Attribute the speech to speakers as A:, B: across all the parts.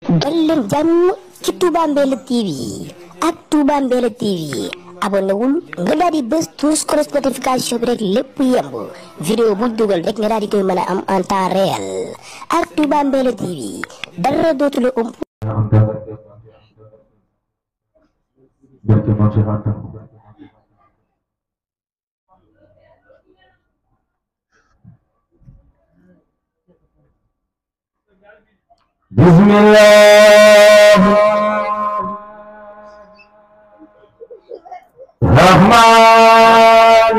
A: dal leen jàmm ci Touba Mbella TV ak Touba Mbella TV abonné wul nga daal di bës tous notification bi rek lépp yemb vidéo bu dugal rek nga daal di koy mën a am en temps réel ak Touba Mbella TV dara dootu la ëmp.
B: Bismillah Rahman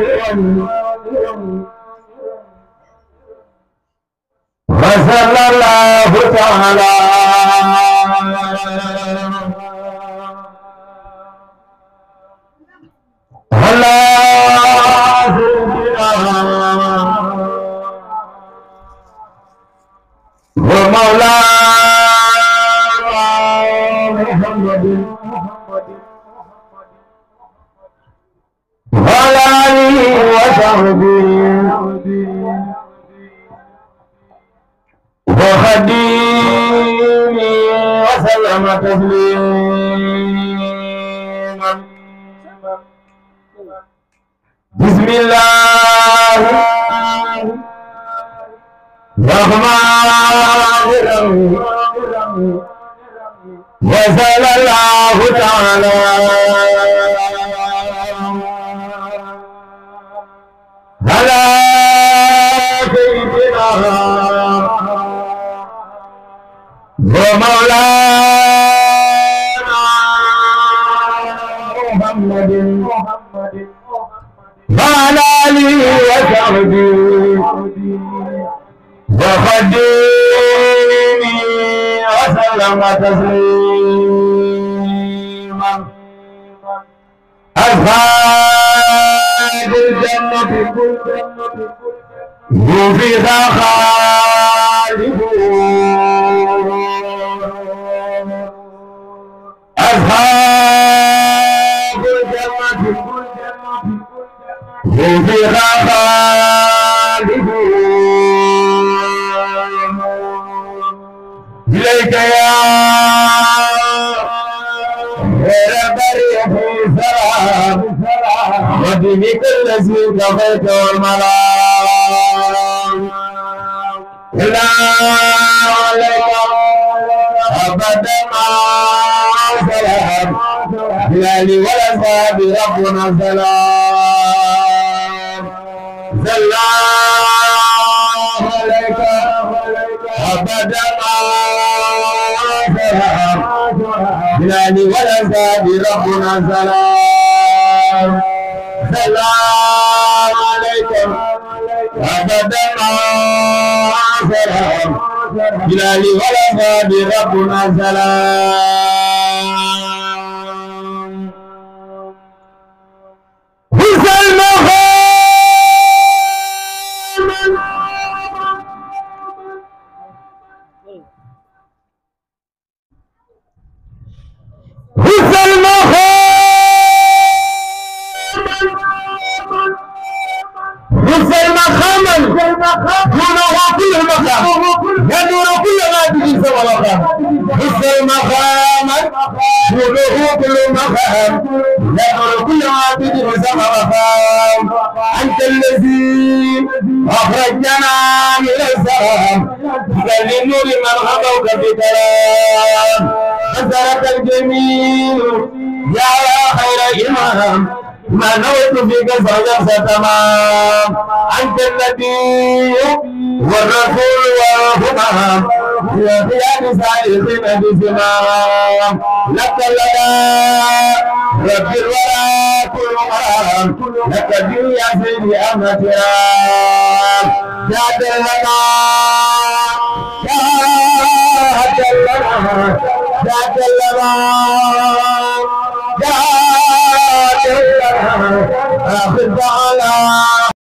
B: wa sallallahu ta'ala ala sayyidina wa maulana وعلى آله وصحبه وخديمه وسلم تسليما بسم الله الرحمن الرحيم وصلى الله تعالى على سيدنا ومولانا محمد وعلى آله وصحبه وخديمه وسلم تسليما أصحاب الجنة هم فيها خالدون أصحاب الجنة هم فيها خالدون إليك يا سلام ودينك الذي كفيت والملام إلا عليك أبدا ما سلام بلالي والأصحاب ربنا سلام سلام عليك أبدا ما سلام بلالي والأصحاب ربنا سلام سلام عليكم أبدا سلام بلالي والأصحاب ربنا سلام وصل دونه كل مقام يدور كل ما به سوى الله حس المقام دونه كل مقام يدور كل ما به سوى الله أنت الذي أخرجنا من السلام للنور من غضوك في كلام أثرك الجميل يا خير إمام ما نويت فيك سوجا تمام أنت النبي والرسول والهمام يا خيار سائقين بزمام لك لنا رب الورى كل مرام لك دين يا سيدي أمترام يا دلنا يا دلنا يا دلنا يا أخذ على